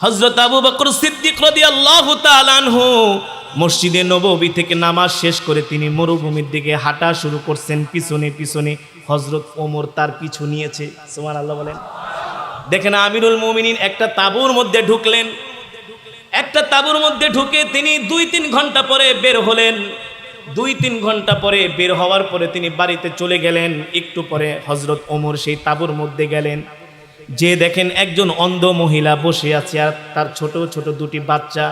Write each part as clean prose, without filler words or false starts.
হযরত আবু বকর সিদ্দিক রাদিয়াল্লাহু তাআলা আনহু মসজিদে নববী থেকে নামাজ শেষ করে তিনি মরুভূমির দিকে হাঁটা শুরু করছেন। পিছনে পিছনে হযরত ওমর তার পিছু নিয়েছে। সুবহানাল্লাহ বলেন। দেখেন আমিরুল মুমিনিন একটা তাঁবুর মধ্যে ঢুকলেন। একটা তাঁবুর মধ্যে ঢুকে তিনি 2-3 ঘন্টা পরে বের হলেন। 2-3 ঘন্টা পরে বের হওয়ার পরে তিনি বাড়িতে চলে গেলেন। একটু পরে হযরত ওমর সেই তাঁবুর মধ্যে গেলেন, যে দেখেন একজন অন্ধ মহিলা বসে আছে আর তার ছোট ছোট 2টি বাচ্চা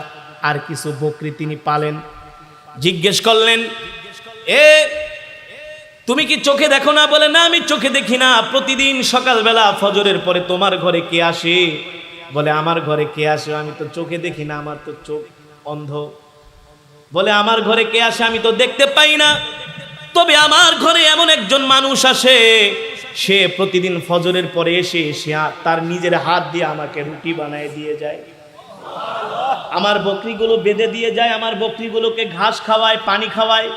আর কিছু বকরি তিনি পালেন। জিজ্ঞেস করলেন, এ তুমি কি চোখে দেখো না? বলে, না আমি চোখে দেখি না। প্রতিদিন সকালবেলা ফজরের পরে তোমার ঘরে কে আসে? বলে, আমার ঘরে কে আসে? আমি তো চোখে দেখি না, আমার তো চোখ অন্ধ। বলে, আমার ঘরে কে আসে আমি তো দেখতে পাই না, তবে আমার ঘরে এমন একজন মানুষ আসে, সে প্রতিদিন ফজরের পরে এসে সে তার নিজের হাত দিয়ে আমাকে রুটি বানায় দিয়ে যায়, আমার বকরিগুলো বেঁধে দিয়ে যায়, আমার বকরিগুলোকে ঘাস খাওয়ায়, পানি খাওয়ায়,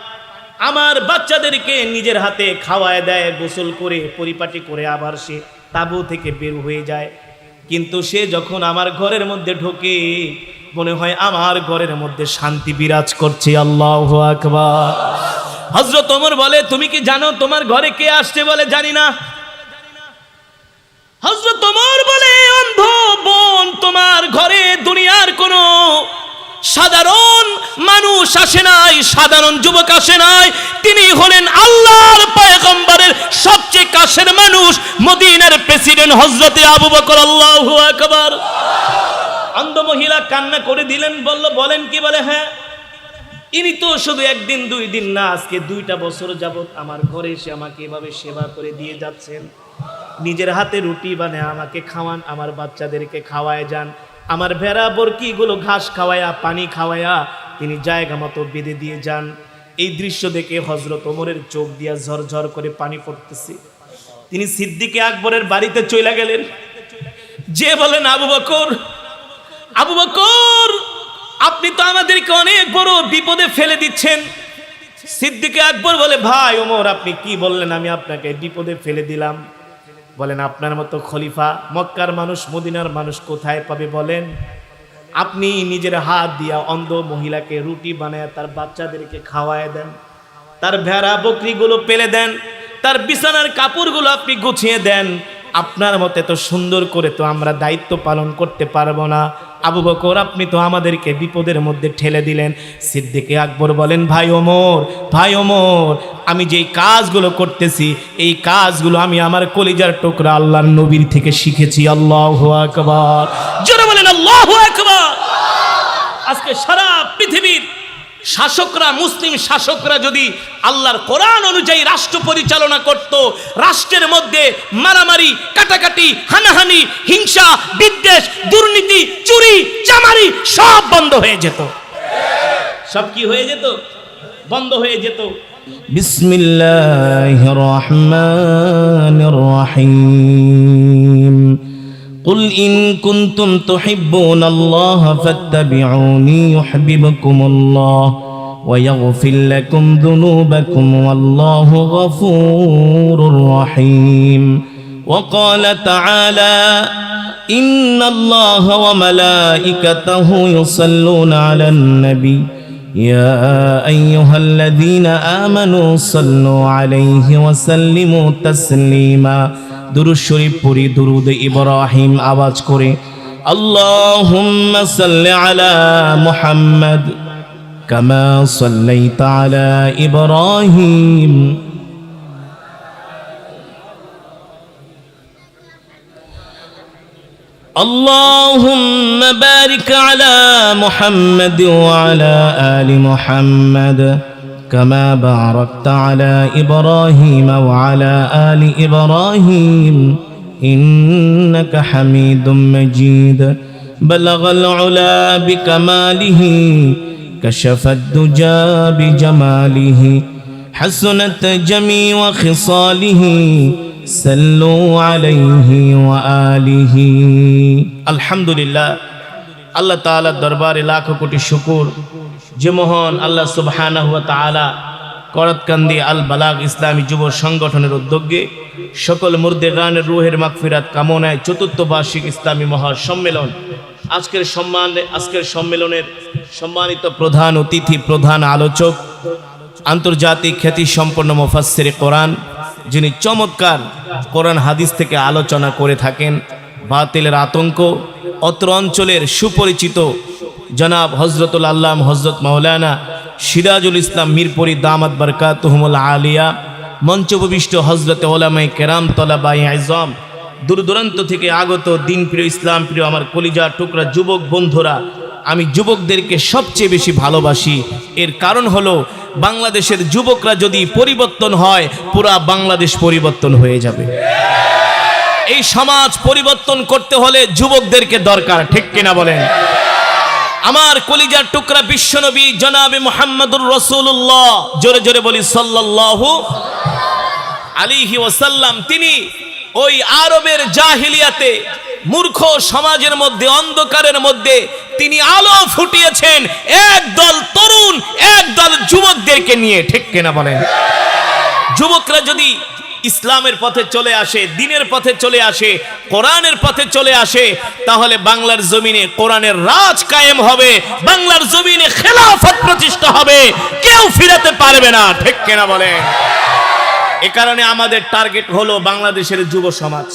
আমার বাচ্চাদেরকে নিজের হাতে খাওয়ায় দেয়, গোসল করে পরিপাটি করে আবার সে তাঁবু থেকে বের হয়ে যায়। কিন্তু সে যখন আমার ঘরের মধ্যে ঢোকে মনে হয় আমার ঘরের মধ্যে শান্তি বিরাজ করছে। আল্লাহু আকবার। হযরত ওমর বলে, তুমি কি জানো তোমার ঘরে কে আসছে? বলে, জানি না। হযরত ওমর বলে, অন্ধ বোন, তোমার ঘরে দুনিয়ার কোনো সাধারণ মানুষ আসে নাই, সাধারণ যুবক আসে নাই, তিনি হলেন আল্লাহর পয়গম্বরের সবচেয়ে কাছের মানুষ, মদিনার প্রেসিডেন্ট হযরতে আবু বকর। আল্লাহু আকবার। অন্ধ মহিলা কান্না করে দিলেন, বলল, বলেন কি? বলে, হ্যাঁ, ইনি তো শুধু 1 দিন 2 দিন না, আজকে 2টা বছর যাবত আমার ঘরে এসে আমাকে এভাবে সেবা করে দিয়ে যাচ্ছেন, নিজের হাতে রুটি বানায় আমাকে খাওয়ান, আমার বাচ্চাদেরকে খাওয়ায় যান, আমার ভেড়া বরকিগুলো ঘাস খাওয়ায়া পানি খাওয়ায়া তিনি জায়গা মতো বেঁধে দিয়ে যান। এই দৃশ্য দেখে হযরত ওমরের চোখ দিয়া ঝরঝর করে পানি পড়তেছে। তিনি সিদ্দিকে আকবরের বাড়িতে চলে গেলেন, যে বলেন, আবু বকর, আবু বকর, আপনি তো আমাদেরকে অনেক বড় বিপদে ফেলে দিচ্ছেন। সিদ্দিকে আকবর বলে, ভাই ওমর, আপনি কি বললেন? আমি আপনাকে বিপদে ফেলে দিলাম? বলেন, আপনার মতো খলিফা মক্কার মানুষ, মদিনার মানুষ কোথায় পাবে? বলেন, আপনি নিজের হাত দিয়া অন্ধ মহিলাকে রুটি বানায় তার বাচ্চাদেরকে খাওয়ায় দেন, তার ভেড়া বকরিগুলো পেলে দেন, তার বিছানার কাপড়গুলো আপনি গুছিয়ে দেন। আপনার মতে তো সুন্দর করে তো আমরা দায়িত্ব পালন করতে পারবো না। আবু বকর, আপনি তো আমাদেরকে বিপদের মধ্যে ঠেলে দিলেন। সিদ্দিকে আকবর বলেন, ভাই ওমর, ভাই ওমর, আমি যেই কাজগুলো করতেছি এই কাজগুলো আমি আমার কলিজার টুকরা আল্লাহর নবীর থেকে শিখেছি। আল্লাহু আকবার। জোরে বলেন আল্লাহু আকবার। আজকে সারা পৃথিবীর শাসকরা, মুসলিম শাসকরা যদি আল্লাহর কোরআন অনুযায়ী রাষ্ট্র পরিচালনা করত, রাষ্ট্রের মধ্যে মারামারি, কাটাকাটি, হানাহানি, হিংসা, বিদ্বেষ, দুর্নীতি, চুরি, চামারি সব বন্ধ হয়ে যেত। সব কি হয়ে যেত? বন্ধ হয়ে যেত। বিসমিল্লাহির রহমানির রহিম। قل إن كنتم تحبون الله فاتبعوني يحببكم الله ويغفر لكم ذنوبكم والله غفور رحيم. وقال تعالى إن الله وملائكته يصلون على النبي يا أيها الذين آمنوا صلوا عليه وسلموا تسليما. দুরূদ শরীফ পড়ি, দুরূদ ইব্রাহিম আওয়াজ করে। আল্লাহুম্মা সাল্লি আলা মুহাম্মাদ কামা সাল্লাইতা আলা ইব্রাহিম আল্লাহুম্মা বারিক আলা মুহাম্মাদ ওয়া আলা আলি মুহাম্মাদ كما باركت على إبراهيم وعلى آل إبراهيم إنك حميد مجيد. بلغ العلا بكماله كشف الدجى بجماله حسنت جميع خصاله صلوا عليه وآله. الحمد لله. আল্লাহ তাআলার দরবারে লাখো কোটি শুকর যে মহান আল্লাহ সুবহানাহু ওয়া তাআলা করতকান্দি আল বালাগ ইসলামী যুব সংগঠনের উদ্যোগে সকল মুর্দেগানের রুহের মাগফিরাত কামনায় চতুর্থ বার্ষিক ইসলামী মহাসম্মেলন। আজকের সম্মেলনের সম্মানিত প্রধান অতিথি, প্রধান আলোচক, আন্তর্জাতিক খ্যাতিসম্পন্ন মুফাসসিরে কোরআন, যিনি চমৎকার কোরআন হাদিস থেকে আলোচনা করে থাকেন, বাতিলের আতঙ্ক, অত্র অঞ্চলের সুপরিচিত জনাব হজরতুল আল্লাম হজরত মাওলানা সিরাজুল ইসলাম মিরপুরি দামাত বারকাতুহুমুল আলিয়া, মঞ্চভূমিষ্ঠ হজরতে ওলামায়ে কেরাম, তলাবায়ে আযম, দূর দূরান্ত থেকে আগত দিনপ্রিয়, ইসলাম প্রিয় আমার কলিজার টুকরা যুবক বন্ধুরা, আমি যুবকদেরকে সবচেয়ে বেশি ভালোবাসি। এর কারণ হলো বাংলাদেশের যুবকরা যদি পরিবর্তন হয়, পুরা বাংলাদেশ পরিবর্তন হয়ে যাবে। এই সমাজ পরিবর্তন করতে হলে যুবকদেরকে দরকার, ঠিক কিনা বলেন? আমার কলিজার টুকরা বিশ্বনবী জনাবে মুহাম্মদুর রাসূলুল্লাহ, জোরে জোরে বলি সাল্লাল্লাহু আলাইহি ওয়াসাল্লাম, তিনি ওই আরবের জাহিলিয়াতে মূর্খ সমাজের মধ্যে, অন্ধকারের মধ্যে তিনি আলো ফুটিয়েছেন একদল তরুণ, একদল যুবকদেরকে নিয়ে, ঠিক কিনা বলেন? যুবকরা যদি ইসলামের পথে চলে আসে, দ্বীনের পথে চলে আসে, কোরআনের পথে চলে আসে, তাহলে বাংলার জমিনে কোরআনের রাজ কায়েম হবে, বাংলার জমিনে খেলাফত প্রতিষ্ঠা হবে, কেউ ফিরাতে পারবে না, ঠিক কিনা বলেন? এ কারণে আমাদের টার্গেট হলো বাংলাদেশের যুব সমাজ।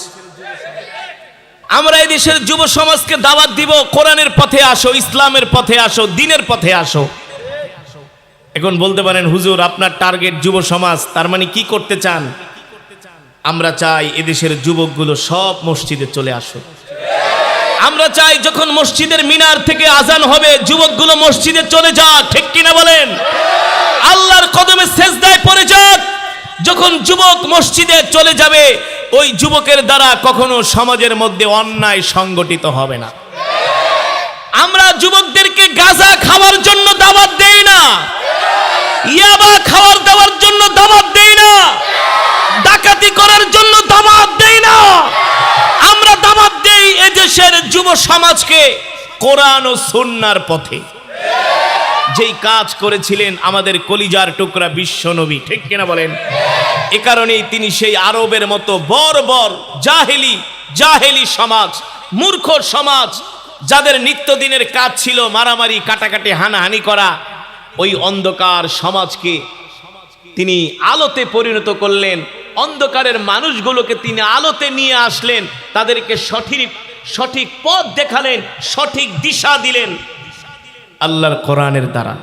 আমরা এই দেশের যুব সমাজকে দাওয়াত দিব, কোরআনের পথে আসো, ইসলামের পথে আসো, দ্বীনের পথে আসো। এখন বলতে পারেন, হুজুর আপনার টার্গেট যুব সমাজ, তার মানে কি করতে চান? আমরা চাই এদেশের যুবকগুলো সব মসজিদে চলে আসো। আমরা চাই যখন মসজিদের মিনার থেকে আজান হবে, যুবকগুলো মসজিদে চলে যাক, ঠিক কিনা বলেন? আল্লাহর কদমে সেজদায় পড়ে যাক। যখন যুবক মসজিদে চলে যাবে, ওই যুবকের দ্বারা কখনো সমাজের মধ্যে অন্যায় সংগঠিত হবে না। আমরা যুবকদেরকে গাঁজা খাওয়ার জন্য দাওয়াত দেই না, ইয়াবা খাওয়ার দেওয়ার জন্য দাওয়াত দেই না, ডাকাতি করার জন্য দাওয়াত দেই না। আমরা দাওয়াত দেই এদেশের যুব সমাজকে কোরআন ও সুন্নাহর পথে। যেই কাজ করেছিলেন আমাদের কলিজার টুকরা বিশ্বনবী, ঠিক কিনা বলেন? এ কারণেই তিনি সেই আরবের মতো বর্বর জাহেলি সমাজ, মূর্খ সমাজ, যাদের নিত্যদিনের কাজ ছিল মারামারি, কাটাকাটি, হানাহানি করা, ওই অন্ধকার সমাজকে তিনি আলোতে পরিণত করলেন। অন্ধকারের মানুষগুলোকে তিনি আলোতে নিয়ে আসলেন, তাদেরকে সঠিক পথ দেখালেন, সঠিক দিশা দিলেন আল্লাহর কোরআনের দ্বারা।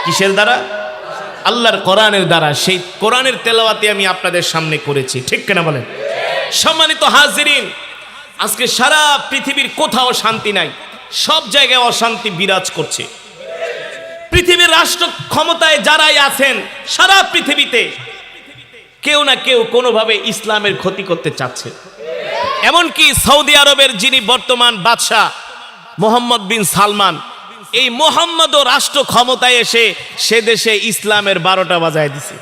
কিসের দ্বারা? আল্লাহর কোরআনের দ্বারা। সেই কোরআনের তেলাওয়াতে আমি আপনাদের সামনে করেছি, ঠিক কিনা বলেন? সম্মানিত হাজিরিন, আজকে সারা পৃথিবীর কোথাও শান্তি নাই, সব জায়গায় অশান্তি বিরাজ করছে। পৃথিবীর রাষ্ট্র ক্ষমতায় যারাই আছেন, সারা পৃথিবীতে কেউ না কেউ কোনোভাবে ইসলামের ক্ষতি করতে চাচ্ছে। এমনকি সৌদি আরবের যিনি বর্তমান বাদশাহ মোহাম্মদ বিন সালমান, এই মোহাম্মদও রাষ্ট্র ক্ষমতায় এসে সে দেশে ইসলামের 12টা বাজায় দিছে।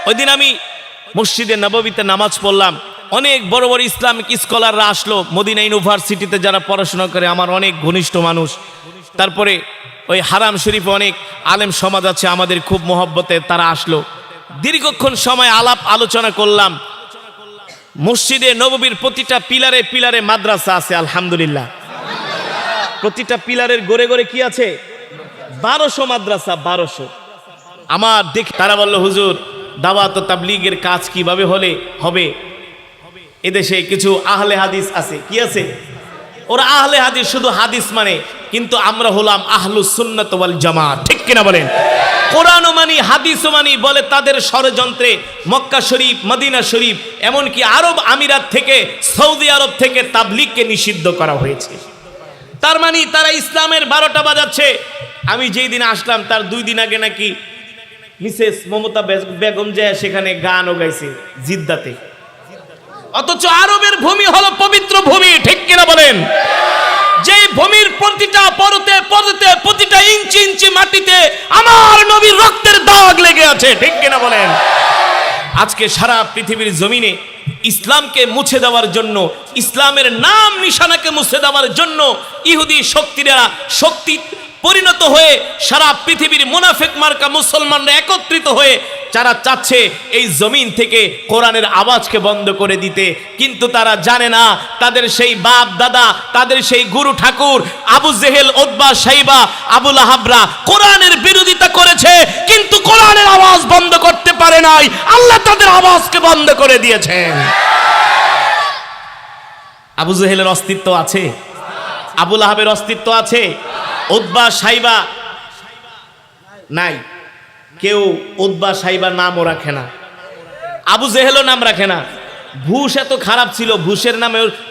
ওই দিন আমি মসজিদে নববীতে নামাজ পড়লাম, অনেক বড় বড় ইসলামিক স্কলাররা আসলো, মদিনা ইউনিভার্সিটিতে যারা পড়াশোনা করে আমার অনেক ঘনিষ্ঠ মানুষ। তারপরে ওই হারাম শরীফে অনেক আলেম সমাজ আছে আমাদের খুব মহব্বতে, তারা আসলো। দীর্ঘক্ষণ সময় আলাপ আলোচনা করলাম। মসজিদে নববীর প্রতিটা পিলারে পিলারে মাদ্রাসা আছে, আলহামদুলিল্লাহ। প্রতিটা পিলারের গড়ে গড়ে কি আছে? 1200 মাদ্রাসা, 1200। আমার দেখে তারা বলল, হুজুর দাওয়াত ও তাবলীগের কাজ কিভাবে হবে? এদেশে কিছু আহলে হাদিস আছে। কি আছে? ওরা আহলে হাদিস, শুধু হাদিস মানে, কিন্তু আমরা হলাম আহলুস সুন্নাত ওয়াল জামাত, ঠিক কিনা বলেন? কোরআনও মানি, হাদিসও মানি। বলে তাদের ষড়যন্ত্রে মক্কা শরীফ, মদিনা শরীফ, এমনকি আরব আমিরাত থেকে, সৌদি আরব থেকে তাবলীগকে নিষিদ্ধ করা হয়েছে। তার মানে তারা ইসলামের 12টা বাজাচ্ছে। আমি যেই দিন আসলাম তার 2 দিন আগে নাকি মিসেস মমতা বেগম যে সেখানে গানও গাইছে জিদ্দাতে। অথচ আরবের ভূমি হলো পবিত্র ভূমি, ঠিক কিনা বলেন? যে ভূমির প্রতিটা পরতে পরতে, প্রতিটা ইঞ্চি ইঞ্চি মাটিতে আমার নবীর রক্তের দাগ লেগে আছে, ঠিক কিনা বলেন? আজকে সারা পৃথিবীর জমিনে ইসলামকে মুছে দেওয়ার জন্য, ইসলামের নাম নিশানাকে মুছে দেওয়ার জন্য ইহুদি শক্তি পরিণত হয়ে সারা পৃথিবীর মুনাফিক মার্কা মুসলমানরা একত্রিত হয়ে যারা চাচ্ছে এই জমিন থেকে কোরআনের আওয়াজকে বন্ধ করে দিতে, কিন্তু তারা জানে না তাদের সেই বাপ দাদা, তাদের সেই গুরু ঠাকুর আবু জেহেল, উতবা, শাইবা, আবু লাহাবরা কোরআনের বিরোধিতা করেছে, কিন্তু কোরআনের আওয়াজ বন্ধ করতে পারে নাই। আল্লাহ তাদের আওয়াজকে বন্ধ করে দিয়েছেন। আবু জেহেলের অস্তিত্ব আছে, আবু লাহাবের অস্তিত্ব আছে, উতবা শাইবা নাই। কেউ উতবা শাইবার নামও রাখে না, আবু জেহেলও নাম রাখে না। ঘুষ এত খারাপ ছিল, ঘুষের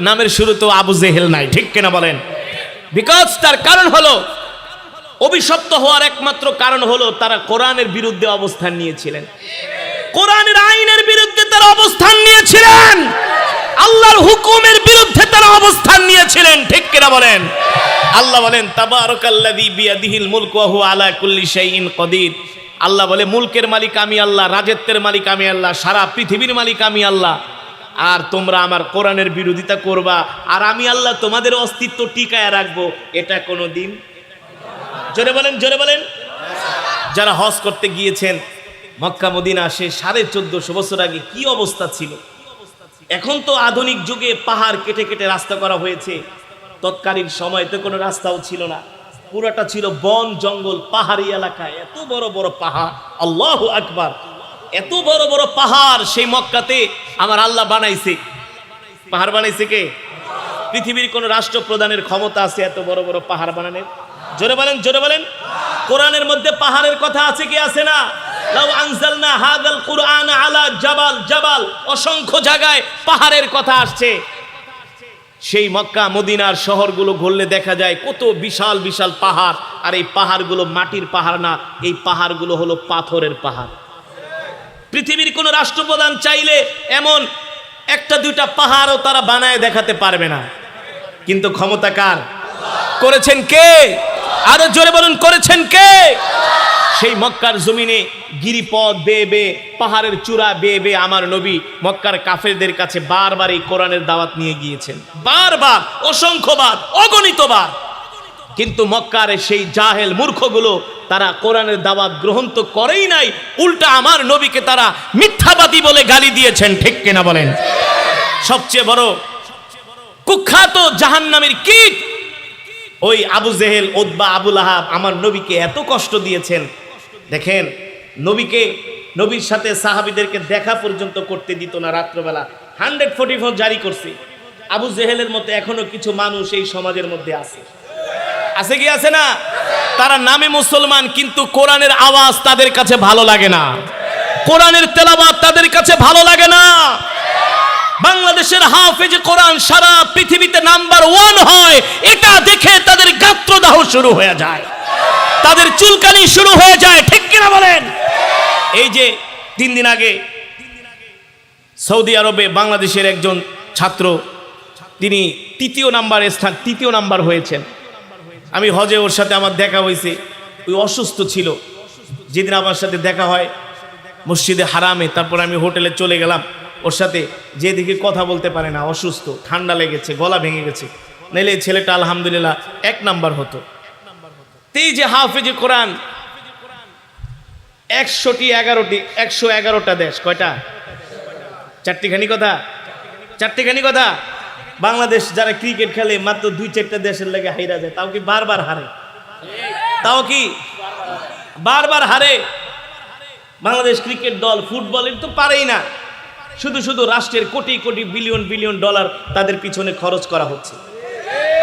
নামের শুরুতেও আবু জেহেল নাই, ঠিক কিনা বলেন? বিকজ তার কারণ হলো, অভিশপ্ত হওয়ার একমাত্র কারণ হলো তারা কোরআনের বিরুদ্ধে অবস্থান নিয়েছিলেন, কোরআনের আইনের বিরুদ্ধে তারা অবস্থান নিয়েছিলেন, আল্লাহর হুকুমের বিরুদ্ধে তারা অবস্থান নিয়েছিলেন, ঠিক কিনা বলেন? আল্লাহ বলেন তাবারাকাল্লাযী বিয়াদিহিল মুলকু ওয়া হুয়া আলা কুল্লি শাইইন কাদির। আল্লাহ বলে মুলকের মালিক আমি আল্লাহ, রাজত্বের মালিক আমি আল্লাহ, সারা পৃথিবীর মালিক আমি আল্লাহ। আর তোমরা আমার কোরআনের বিরোধিতা করবা, আর আমি আল্লাহ তোমাদের অস্তিত্ব টিকায় রাখবো, এটা কোনো দিন। জোরে বলেন, জোরে বলেন। যারা হজ করতে গিয়েছেন মক্কা মদিনা, সে 1450 বছর আগে কি অবস্থা ছিল। এখন তো আধুনিক যুগে পাহাড় কেটে কেটে রাস্তা করা হয়েছে, তৎকালীন সময় তো কোনো রাস্তাও ছিল না, পুরাটা ছিল বন জঙ্গল, পাহাড়ি এলাকায় এত বড় বড় পাহাড়। আল্লাহু আকবার, এত বড় বড় পাহাড় সেই মক্কাতে আমার আল্লাহ বানাইছে। পাহাড় বানাইছে কে? পৃথিবীর কোন রাষ্ট্রপ্রধানের ক্ষমতা আছে এত বড় বড় পাহাড় বানানোর? জোরে বলেন, জোরে বলেন। কোরআনের মধ্যে পাহাড়ের কথা আছে কি আছে না? লাউ আনজালনা হাযাল কুরআন আলা জাবাল, জাবাল, অসংখ্য জায়গায় পাহাড়ের কথা আসছে। সেই মক্কা মদিনার শহরগুলো ঘুরলে দেখা যায় কত বিশাল বিশাল পাহাড়, আর এই পাহাড়গুলো মাটির পাহাড় না, এই পাহাড়গুলো হলো পাথরের পাহাড়। পৃথিবীর কোন রাষ্ট্রপ্রধান চাইলে এমন একটা দুইটা পাহাড়ও তারা বানায় দেখাতে পারবে না, কিন্তু ক্ষমতা কার? করেছেন কে? আরো জোরে বলুন, করেছেন কে? সেই মক্কার জমিনে গিরিপথ বেয়ে বেয়ে, পাহাড়ের চূড়া বেয়ে বেয়ে আমার নবী মক্কার কাফেরদের কাছে বারবার এই কোরআনের দাওয়াত নিয়ে গিয়েছেন, বারবার, অসংখ্যবার, অগণিতবার। কিন্তু মক্কার সেই জাহেল মূর্খগুলো তারা কোরআনের দাওয়াত গ্রহণ তো করেই নাই, উল্টা আমার নবীকে তারা মিথ্যাবাদী বলে গালি দিয়েছেন, ঠিক কিনা বলেন? সবচেয়ে বড় কুখ্যাত জাহান্নামের কীট ওই আবু জেহেল, উতবা, আবু লাহাব আমার নবীকে এত কষ্ট দিয়েছেন। দেখেন, নবীর সাথে সাহাবীদেরকে দেখা পর্যন্ত করতে দিত না, রাত্রবেলা 144 জারি করছে। আবু জেহেলের মতো এখনো কিছু মানুষ এই সমাজের মধ্যে আছে, আছে কি আছে না? তারা নামে মুসলমান, কিন্তু কোরআনের আওয়াজ তাদের কাছে ভালো লাগে না, কোরআনের তেলাওয়াত তাদের কাছে ভালো লাগে না। বাংলাদেশের হাফেজে কোরআন সারা পৃথিবীতে নাম্বার 1 হয়, এটা দেখে তাদের গাত্রদাহ শুরু হয়ে যায়, তাদের চুলকানি শুরু হয়ে যায়, ঠিক কিনা বলেন? এই যে 3 দিন আগে সৌদি আরবে বাংলাদেশের একজন ছাত্র, তিনি 3য় নাম্বার হয়েছেন। আমি হজে ওর সাথে আমার দেখা হয়েছে, ওই অসুস্থ ছিল। যেদিন আমার সাথে দেখা হয় মসজিদে হারামে, তারপর আমি হোটেলে চলে গেলাম ওর সাথে, যেদিকে কথা বলতে পারে না, অসুস্থ, ঠান্ডা লেগেছে, গলা ভেঙে গেছে, নাইলে ছেলেটা আলহামদুলিল্লাহ 1 নাম্বার হতো। এই যে হাফেজে কোরআন 111টা দেশ, কয়টা? 4টিখানি কথা, 4টিখানি কথা। বাংলাদেশ যারা ক্রিকেট খেলে মাত্র 2-4টা দেশের লাগে হাইরা যায়, তাও কি বারবার হারে, তাও কি বারবার হারে। বাংলাদেশ ক্রিকেট দল, ফুটবলের তো পারেই না, শুধু শুধু রাষ্ট্রের crore crore billion billion dollar তাদের পিছনে খরচ করা হচ্ছে।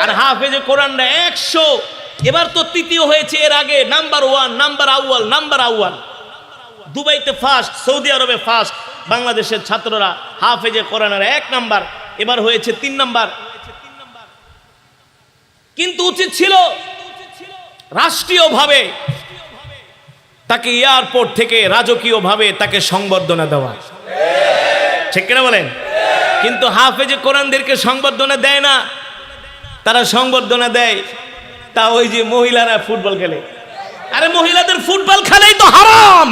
আর হাফেজে কোরআনরা 100, এবার তো 3য় হয়েছে, এর আগে নাম্বার 1, নাম্বার আউয়াল। দুবাইতে ফার্স্ট, সৌদি আরবে ফার্স্ট, বাংলাদেশের ছাত্ররা হাফেজে কোরআনের 1 নাম্বার, এবার হয়েছে 3 নাম্বার। কিন্তু উচিত ছিল রাষ্ট্রীয়ভাবে তাকে এয়ারপোর্ট থেকে রাজকীয়ভাবে তাকে সংবর্ধনা দেওয়া, ঠিক কিনা বলেন? কিন্তু হাফেজে কোরআনদেরকে সংবর্ধনা দেয় না, তারা সংবর্ধনা দেয় তা ওই যে মহিলারা ফুটবল খেলে। আরে মহিলাদের ফুটবল খেলাই তো হারাম,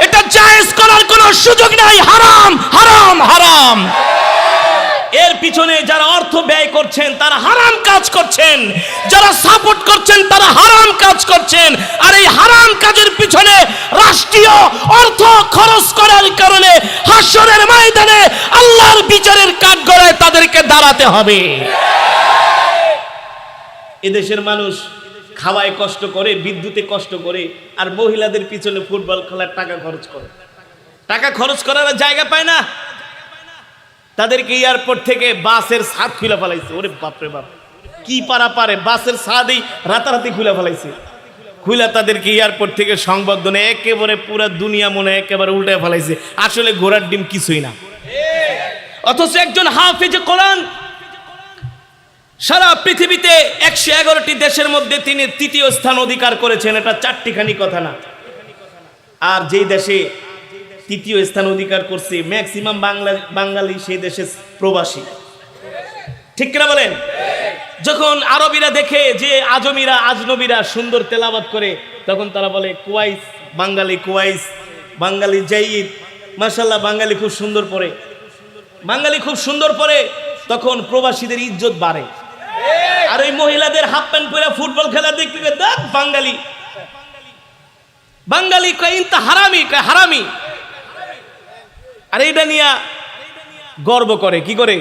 এটা জায়েজ করার কোনো সুযোগ নাই, হারাম হারাম হারাম। এর পিছনে যারা অর্থ ব্যয় করছেন তারা হারাম কাজ করছেন, যারা সাপোর্ট করছেন তারা হারাম কাজ করছেন। আর এই হারাম কাজের পিছনে রাষ্ট্রীয় অর্থ খরচ করার কারণে হাসরের ময়দানে আল্লাহর বিচারের কাঠগড়ায় তাদেরকে দাঁড়াতে হবে। এদেশের মানুষ খাওয়ায় কষ্ট করে, বিদ্যুতে কষ্ট করে, আর মহিলাদের পিছনে ফুটবল খেলার টাকা খরচ করে। টাকা খরচ করার জায়গা পায় না, তাদেরকে এয়ারপোর্ট থেকে বাসের ছাদ খুলে ফেলাইছে। ওরে বাপরে বাপ, কি পারা পারে, বাসের ছাদই রাতারাতি খুলে ফেলাইছে। খুলে তাদেরকে এয়ারপোর্ট থেকে সংবর্ধনা, একেবারে পুরো দুনিয়া মনে একেবারে উল্টে ফেলাইছে। আসলে ঘোড়ার ডিম কিছুই না। অথচ একজন হাফেজে কোরআন সারা পৃথিবীতে 111টি দেশের মধ্যে তিনি তৃতীয় স্থান অধিকার করেছেন। এটা চারটিখানি কথা না। আর যেই দেশে তৃতীয় স্থান অধিকার করছে ম্যাক্সিমাম বাঙালি সেই দেশে প্রবাসী, ঠিক কিনা বলেন? যখন আরবিরা দেখে যে আজমিরা আজনবীরা সুন্দর তেলাওয়াত করে, তখন তারা বলে কুয়াইস, বাঙালি কুয়াইস, বাঙালি জাইদ, মাশাআল্লাহ বাঙালি খুব সুন্দর পড়ে, বাঙালি খুব সুন্দর পড়ে। তখন প্রবাসীদের ইজ্জত বাড়ে। আর ওই মহিলাদের হাফ প্যান্ট পরে ফুটবল খেলা দেখতে দেখ বাঙালি, বাঙালি কয় ইনতা হারামি, কয় হারামি। আর এইটা নিয়ে গর্ব করে, কি করে?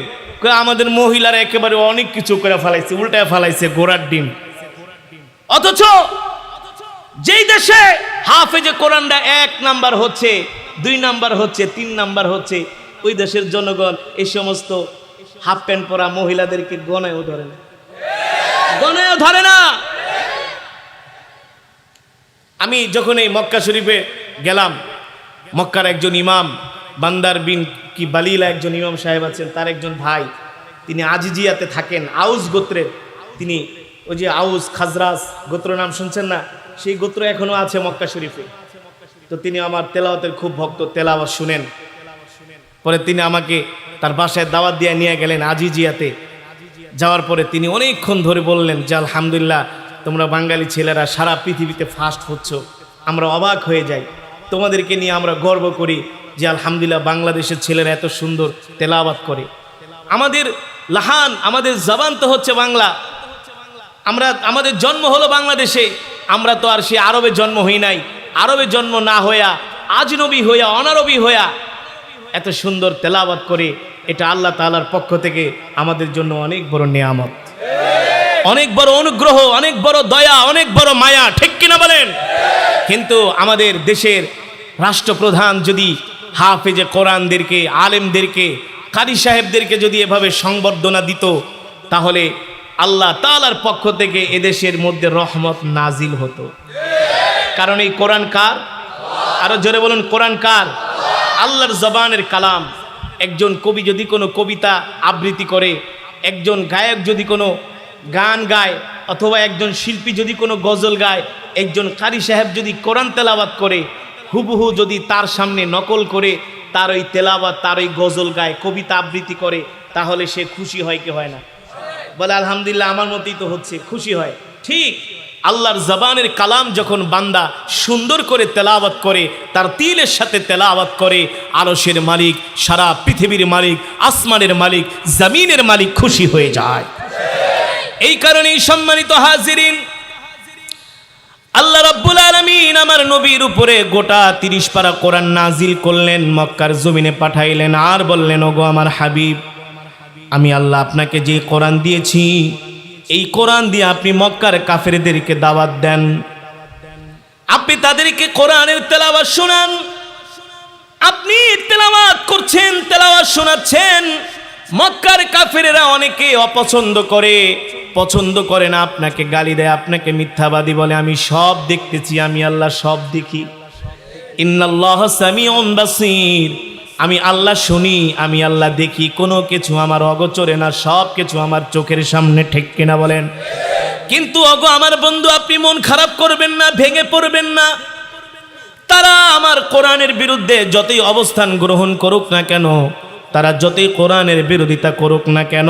আমাদের মহিলারা একেবারে অনেক কিছু করে ফেলাইছে, উল্টায় ফেলাইছে ঘোড়ার ডিম। অথচ যেই দেশে হাফেজে কোরআনটা 1 নাম্বার হচ্ছে, 2 নাম্বার হচ্ছে, 3 নাম্বার হচ্ছে, ওই দেশের জনগণ এই সমস্ত হাফ প্যান্ট পরা মহিলাদেরকে গণায়ও ধরে না, গণায়ও ধরে না। আমি যখন এই মক্কা শরীফে গেলাম, মক্কার একজন ইমাম বান্দার বিন কি বালিলা একজন ইমাম সাহেব আছেন, তার একজন ভাই, তিনি আজিজিয়াতে থাকেন, আউস গোত্রের। তিনি ওই যে আউস খাজরাজ গোত্র নাম শুনছেন না, সেই গোত্র এখনো আছে মক্কা শরীফে। তো তিনি আমার তেলাওয়াতের খুব ভক্ত, তেলাওয়াত শুনেন। পরে তিনি আমাকে তার বাসায় দাওয়াত দিয়ে নিয়ে গেলেন আজিজিয়াতে। যাওয়ার পরে তিনি অনেকক্ষণ ধরে বললেন যে আলহামদুলিল্লাহ, তোমরা বাঙালি ছেলেরা সারা পৃথিবীতে ফার্স্ট হচ্ছ, আমরা অবাক হয়ে যাই, তোমাদেরকে নিয়ে আমরা গর্ব করি যে আলহামদুলিল্লাহ বাংলাদেশের ছেলেরা এত সুন্দর তেলাওয়াত করে। আমাদের লাহান, আমাদের জবান তো হচ্ছে বাংলা, আমাদের জন্ম হলো বাংলাদেশে, আমরা তো আর সে আরবে জন্ম হই নাই। আরবে জন্ম না হইয়া, আজনবী হইয়া, অনারবী হইয়া এত সুন্দর তেলাওয়াত করে, এটা আল্লাহ তাআলার পক্ষ থেকে আমাদের জন্য অনেক বড় নিয়ামত, অনেক বড় অনুগ্রহ, অনেক বড় দয়া, অনেক বড় মায়া, ঠিক কিনা বলেন? কিন্তু আমাদের দেশের রাষ্ট্রপ্রধান যদি হাফেজে কোরআনদেরকে, আলেমদেরকে, কারি সাহেবদেরকে যদি এভাবে সংবর্ধনা দিত, তাহলে আল্লাহ তাআলার পক্ষ থেকে এদেশের মধ্যে রহমত নাজিল হতো। কারণ এই কোরআন কার? আরো জোরে বলুন, কোরআন কার? আল্লাহর জবানের কালাম। একজন কবি যদি কোনো কবিতা আবৃত্তি করে, একজন গায়ক যদি কোনো গান গায়, অথবা একজন শিল্পী যদি কোনো গজল গায়, একজন কারি সাহেব যদি কোরআন তেলাওয়াত করে, হুবহু যদি তার সামনে নকল করে তার ওই তেলাওয়াত, তার ওই গজল গায়, কবিতা আবৃত্তি করে, তাহলে সে খুশি হয় কি হয় না? বলে আলহামদুলিল্লাহ, আমার মতেই তো হচ্ছে, খুশি হয়। ঠিক আল্লাহর জবানের কালাম যখন বান্দা সুন্দর করে তেলাওয়াত করে, তার তিলের সাথে তেলাওয়াত করে, আরশের মালিক, সারা পৃথিবীর মালিক, আসমানের মালিক, জমিনের মালিক খুশি হয়ে যায়। এই কারণেই সম্মানিত হাজিরিন, আল্লাহ রাব্বুল আলামিন আমার নবীর উপরে গোটা 30 পারা কোরআন নাজিল করলেন, মক্কার জমিনে পাঠাইলেন, আর বললেন, ওগো আমার হাবিব, আমি আল্লাহ আপনাকে যে কোরআন দিয়েছি, এই কোরআন দিয়ে আপনি মক্কার কাফেরদেরকে দাওয়াত দেন, আপনি তাদেরকে কোরআনের তেলাওয়াত শোনান। আপনি তেলাওয়াত করছেন, তেলাওয়াত শোনাচ্ছেন, মক্কার কাফেরেরা অনেকে অপছন্দ করে, পছন্দ করে না, আপনাকে গালি দেয়, আপনাকে মিথ্যাবাদী বলে। আমি সব দেখতেছি, আমি আল্লাহ সব দেখি। ইন্নাল্লাহ সামিউন বাসীর, আমি আল্লাহ শুনি, আমি আল্লাহ দেখি, কোনো কিছু আমার অগোচরে না, সব কিছু আমার চোখের সামনে, ঠিক কিনা বলেন? কিন্তু ওগো আমার বন্ধু, আপনি মন খারাপ করবেন না, ভেঙে পড়বেন না। তারা আমার কোরআনের বিরুদ্ধে যতই অবস্থান গ্রহণ করুক না কেন, তারা যতই কোরআনের বিরোধিতা করুক না কেন,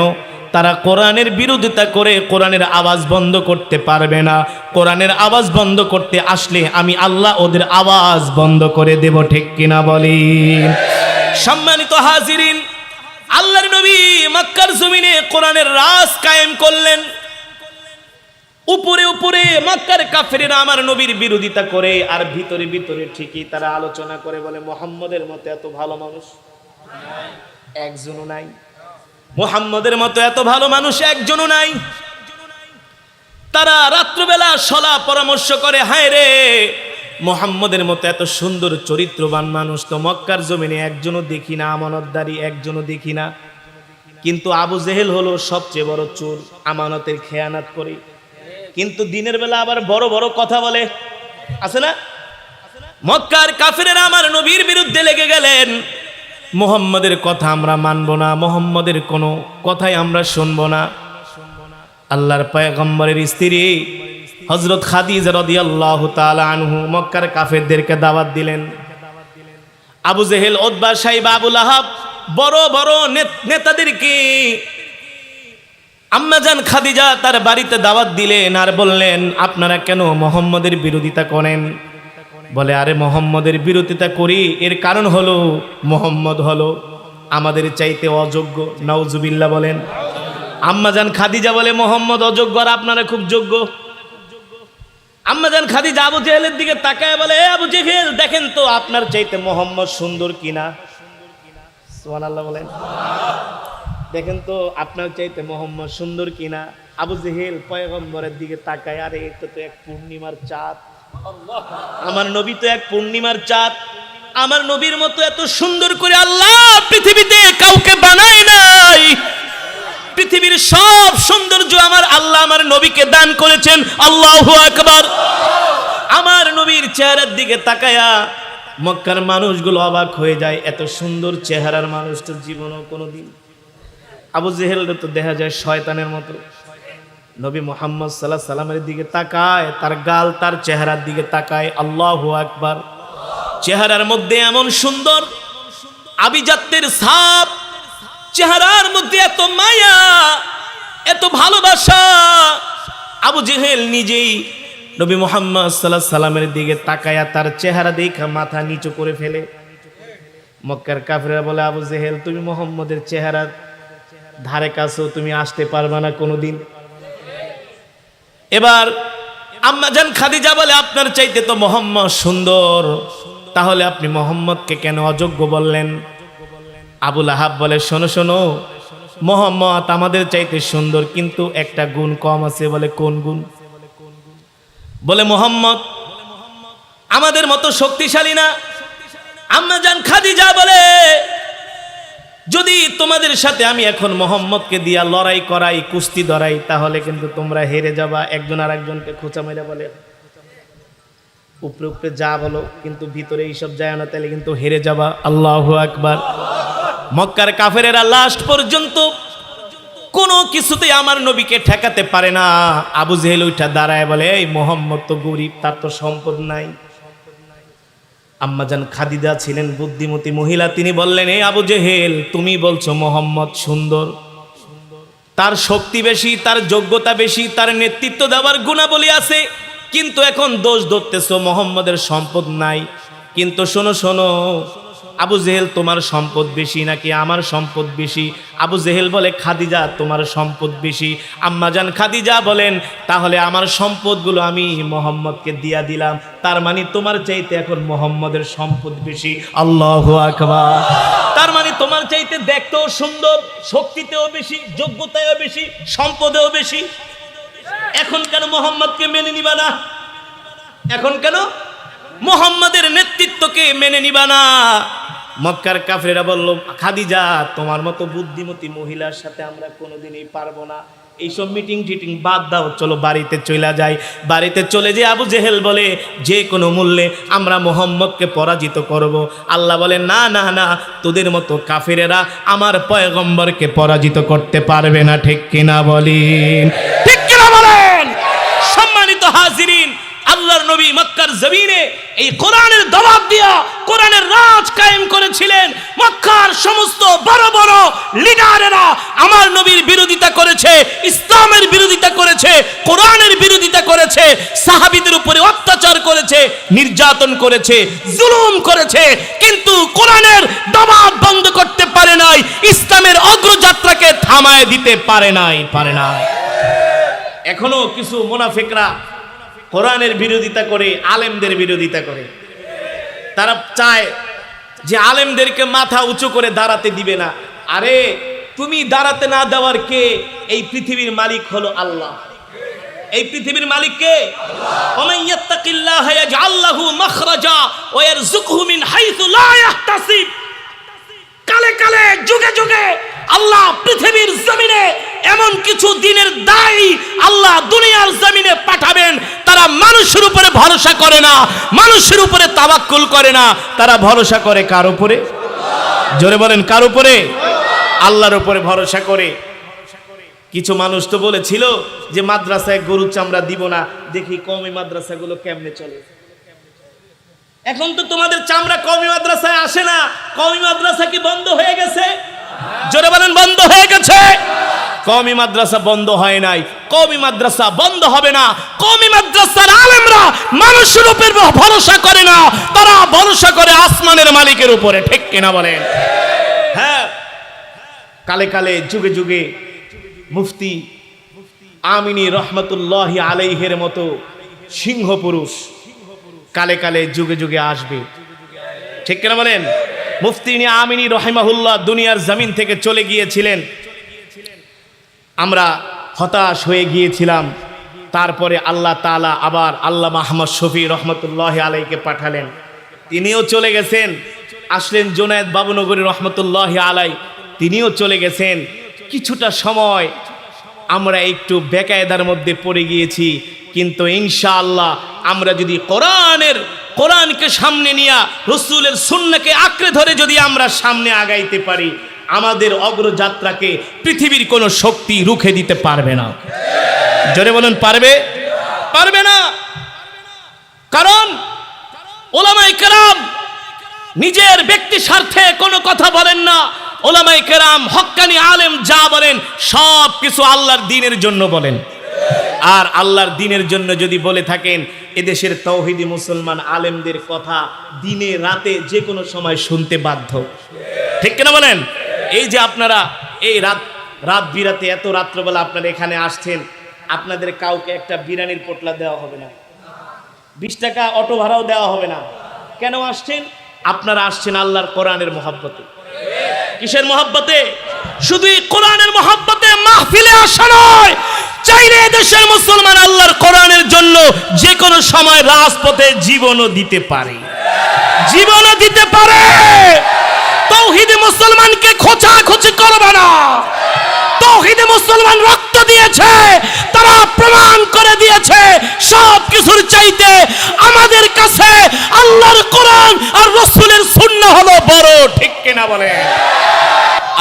তারা কোরআনের বিরোধিতা করে কোরআনের আওয়াজ বন্ধ করতে পারবে না। কোরআনের আওয়াজ বন্ধ করতে আসলে আমি আল্লাহ ওদের আওয়াজ বন্ধ করে দেব, ঠিক কিনা বলি? সম্মানিত হাজিরিন, আল্লাহর নবী মক্কার জমিনে কোরআনের রাজ কায়েম করলেন। উপরে উপরে মক্কার কাফেরেরা আমার নবীর বিরোধিতা করে, আর ভিতরে ভিতরে ঠিকই তারা আলোচনা করে বলে মুহাম্মদের মতো এত ভালো মানুষ একজনও নাই, মুহাম্মদের মতো এত ভালো মানুষ একজনও নাই। তারা রাত্রবেলা সলা পরামর্শ করে, হায় রে মুহাম্মদের মতো এত সুন্দর চরিত্রবান মানুষ তো মক্কার জমিনে একজনও দেখি না, আমানতদারি একজনও দেখি না। কিন্তু আবু জেহেল হলো সবচেয়ে বড় চোর, আমানতের খেয়ানত করে, কিন্তু দিনের বেলা আবার বড় বড় কথা বলে, আছে না? মক্কার কাফিরেরা আমার নবীর বিরুদ্ধে লেগে গেলেন, মুহাম্মদের কথা আমরা মানব না, মুহাম্মদের কোনো কথাই আমরা শুনবো না। আল্লাহর পয়গম্বরের স্ত্রী হযরত খাদিজা রাদিয়াল্লাহু তাআলা আনহু মক্কার কাফেরদেরকে দাওয়াত দিলেন। আবু জেহেল, উতবা, সাইবা, আবু লাহাব বড় বড় নেতাদেরকে আম্মাজান খাদিজা তার বাড়িতে দাওয়াত দিলেন, আর বললেন আপনারা কেন মুহাম্মদের বিরোধিতা করেন? বলে আরে মুহাম্মদের বিরোধিতা করি এর কারণ হলো মুহাম্মদ হলো আমাদের চাইতে অযোগ্য। নাউজুবিল্লাহ বলেন। আম্মাজান খাদিজা বলে মুহাম্মদ অযোগ্য আর আপনারা খুব যোগ্য। আম্মাজান খাদিজা আবু জেহেলের দিকে তাকায় বলে, আবু জেহেল দেখেন তো আপনার চাইতে মুহাম্মদ সুন্দর কিনা। সুবহানাল্লাহ বলেন। দেখেন তো আপনার চাইতে মুহাম্মদ সুন্দর কিনা। আবু জেহেল পয়গম্বরের দিকে তাকায়, আরে এটা তো এক পূর্ণিমার চাঁদ, আমার নবী তো এক পূর্ণিমার চাঁদ, আমার নবীর মতো এত সুন্দর করে আল্লাহ পৃথিবীতে কাউকে বানায় নাই। পৃথিবীর সব সৌন্দর্য আমার আল্লাহ আমার নবীকে দান করেছেন। আল্লাহু আকবার। আমার নবীর চেহারার দিকে তাকায়া মক্কার মানুষগুলো অবাক হয়ে যায়, এত সুন্দর চেহারার মানুষ তো জীবনও কোনোদিন। আবু জেহেল তো দেখা যায় শয়তানের মতো। নবী মুহাম্মদ সাল্লাল্লাহু আলাইহি সাল্লামের দিকে তাকায়, তার গাল তার চেহারার দিকে তাকায়। আল্লাহু আকবার। চেহারার মধ্যে এমন সুন্দর আভিজাত্যের ছাপ, চেহারার মধ্যে এত মায়া, এত ভালোবাসা। আবু জেহেল নিজেই নবী মুহাম্মদ সাল্লাল্লাহু আলাইহি সাল্লামের দিকে তাকায়া তার চেহারা দেখে মাথা নিচু করে ফেলে। মক্কার কাফেররা বলে, আবু জেহেল তুমি মুহাম্মদের চেহারার ধারে কাছেও তুমি আসতে পারবে না কোনোদিন। এবার আম্মাজান খাদিজা বলে, আপনার চাইতে তো মুহাম্মদ সুন্দর, তাহলে আপনি মুহাম্মদকে কেন অযোগ্য বললেন? আবু লাহাব বলে, শোনো শোনো, মুহাম্মদ আমাদের চাইতে সুন্দর, কিন্তু একটা গুণ কম আছে। বলে কোন গুণ? বলে মুহাম্মদ আমাদের মতো শক্তিশালী না। আম্মাজান খাদিজা বলে, যদি তোমাদের সাথে আমি এখন মুহাম্মদকে দিয়া লড়াই করাই, কুস্তি ধরাই, তাহলে কিন্তু তোমরা হেরে যাবা। একজন আর একজনকে খোঁচা মেরে বলে, উপরে উপরে যা বলো কিন্তু ভিতরে এইসব যায় না, তাহলে কিন্তু হেরে যাবা। আল্লাহু আকবার। মক্কার কাফেরেরা লাস্ট পর্যন্ত কোনো কিছুতেই আমার নবীকে ঠেকাতে পারে না। আবু জেহেল উঠা দাঁড়ায় বলে, এই মুহাম্মদ তো গরিব, তার তো সম্পদ নাই। আম্মাজান খাদিজা ছিলেন বুদ্ধিমতী মহিলা, তিনি বললেন, এই আবু জেহেল তুমি বলছো মুহাম্মদ সুন্দর, তার শক্তি বেশি, তার যোগ্যতা বেশি, তার নেতৃত্ব দেওয়ার গুণাবলী আছে, কিন্তু এখন দোষ ধরতেছো মুহাম্মদের সম্পদ নাই। কিন্তু শোনো শোনো, আবু জেহেল তোমার সম্পদ বেশি নাকি আমার সম্পদ বেশি? আবু জেহেল বলে, খাদিজা তোমার সম্পদ বেশি। আম্মাজান খাদিজা বলেন, তাহলে আমার সম্পদগুলো আমি মুহাম্মদকে দিয়া দিলাম, তার মানে তোমার চাইতে এখন মুহাম্মদের সম্পদ বেশি। আল্লাহু আকবার। তার মানে তোমার চাইতে দেখতেও সুন্দর, শক্তিতেও বেশি, যোগ্যতায়ও বেশি, সম্পদেও বেশি। এখন কেন মুহাম্মদকে মেনে নিবা না? এখন কেন মুহাম্মদের নেতৃত্বকে মেনে নিবা না? মক্কার কাফেররা বলল, খাদিজা তোমার মতো বুদ্ধিমতী মহিলার সাথে আমরা কোনোদিনই পারবো না, এইসব মিটিং টিটিং বাদ দাও, চলো বাড়িতে চলে যাই। বাড়িতে চলে যে আবু জেহেল বলে, যে কোনো মূল্যে আমরা মুহাম্মদকে পরাজিত করব। আল্লাহ বলে, না না না, তোদের মতো কাফেরেরা আমার পয়গম্বরকে পরাজিত করতে পারবে না। ঠিক কিনা বলেন? ঠিক কিনা বলেন? সম্মানিত হাজিরিন, আল্লাহর নবী মক্কার জমিনে এই কোরআনের দাওয়াত দিয়া কোরআনের রাজ কায়েম করেছিলেন। মক্কার সমস্ত বড় বড় লিডারেরা আমার নবীর বিরোধিতা করেছে, ইসলামের বিরোধিতা করেছে, কোরআনের বিরোধিতা করেছে, সাহাবীদের উপরে অত্যাচার করেছে। করেছে, নির্যাতন করেছে, জুলুম করেছে, কিন্তু কোরআনের দাবাত বন্ধ করতে পারে নাই, ইসলামের অগ্রযাত্রাকে থামায় দিতে পারে নাই। এখনো কিছু মুনাফিকরা কোরআনের বিরোধিতা করে, আলেমদের বিরোধিতা করে। তারা চায় যে আলেমদেরকে মাথা উঁচু করে দাঁড়াতে দিবে না। আরে তুমি দাঁড়াতে না দেওয়ার কে? এই পৃথিবীর মালিক হলো আল্লাহ। এই পৃথিবীর মালিক কে? ওমান ইয়াত্তাকিল্লাহা ইয়াজআল লাহু মাখরাজা ওয়া ইয়ারযুকহু মিন হাইসু লা ইয়াহতাসিব। কালে কালে যুগে যুগে আল্লাহ পৃথিবীর জমিনে এমন কিছু দিনের দায়ী আল্লাহ দুনিয়ার জমিনে পাঠাবেন, তারা মানুষের উপরে ভরসা করে না, মানুষের উপরে তাওয়াক্কুল করে না, তারা ভরসা করে কার উপরে? জোরে বলেন, কার উপরে? আল্লাহর উপরে ভরসা করে। কিছু মানুষ তো বলেছিল যে মাদ্রাসায় গরু চামড়া দিব না, দেখি কওমি মাদ্রাসাগুলো কেমনে চলে। এখন তো তোমাদের চামড়া কওমি মাদ্রাসায় আসে না। কওমি মাদ্রাসা কি বন্ধ হয়ে গেছে? জোরে বলেন, বন্ধ হয়ে গেছে? কওমি মাদ্রাসা বন্ধ হয় নাই, কওমি মাদ্রাসা বন্ধ হবে না। কওমি মাদ্রাসার আলেমরা মানুষের উপর ভরসা করে না, তারা ভরসা করে আসমানের মালিকের উপরে। ঠিক কিনা বলেন? হ্যাঁ, কালে কালে যুগে যুগে মুফতি আমিনী রহমতুল্লাহি আলাইহির মতো সিংহ পুরুষ কালে কালে যুগে যুগে আসবে। ঠিক কিনা বলেন? মুফতি আমিনী রহিমাহুল্লাহ দুনিয়ার জমিন থেকে চলে গিয়েছিলেন, আমরা হতাশ হয়ে গিয়েছিলাম। তারপরে আল্লাহ তাআলা আবার আল্লামা আহমদ শফি রহমতুল্লাহি আলাইহিকে পাঠালেন, তিনিও চলে গেছেন। আসলেন জুনায়েদ বাবুনগরী রহমতুল্লাহি আলাই, তিনিও চলে গেছেন। কিছুটা সময় আমরা একটু বেকায়দার মধ্যে পড়ে গিয়েছি, কিন্তু ইনশাআল্লাহ আমরা যদি কোরআনকে সামনে নিয়ে রাসূলের সুন্নাহকে আঁকড়ে ধরে যদি আমরা সামনে আগাইতে পারি, আমাদের অগ্রযাত্রাকে পৃথিবীর কোনো শক্তি রুখে দিতে পারবে না। জোরে বলেন, পারবে? পারবে না। কারণ উলামায়ে কেরাম নিজের ব্যক্তি স্বার্থে কোনো কথা বলেন না। উলামায়ে কেরাম হক্কানি আলেম যা বলেন সব কিছু আল্লাহর দ্বীনের জন্য বলেন। আর আল্লাহর দ্বীনের জন্য যদি বলে থাকেন, এদেশের তাওহীদি মুসলমান আলেমদের কথা দিনে রাতে যে কোনো সময় শুনতে বাধ্য। ঠিক কিনা বলেন? এই যে আপনারা এই রাত বিরাতে এত রাত্রবেলা আপনারা এখানে আসছেন, আপনাদের কাউকে একটা বিরিয়ানির পোটলা দেওয়া হবে না, 20 টাকা অটো ভাড়াও দেওয়া হবে না। কেন আসছেন? আপনারা আসছেন আল্লাহর কোরআনের মহব্বতে। কিসের মহব্বতে? শুধু কোরআনের মহব্বতে মাহফিলে আসা নয়, চাইলে দেশের মুসলমান আল্লাহর কোরআনের জন্য যে কোনো সময় রাজপথে জীবনও দিতে পারে, জীবনও দিতে পারে। তাওহীদে মুসলমানকে খোঁচাখুচি করবে না। তাওহীদে মুসলমান রক্ত দিয়েছে, তারা প্রমাণ করে দিয়েছে সব কিছুর চাইতে আমাদের কাছে আল্লাহর কোরআন আর রাসূলের সুন্নাহ হলো বড়। ঠিক কিনা বলে?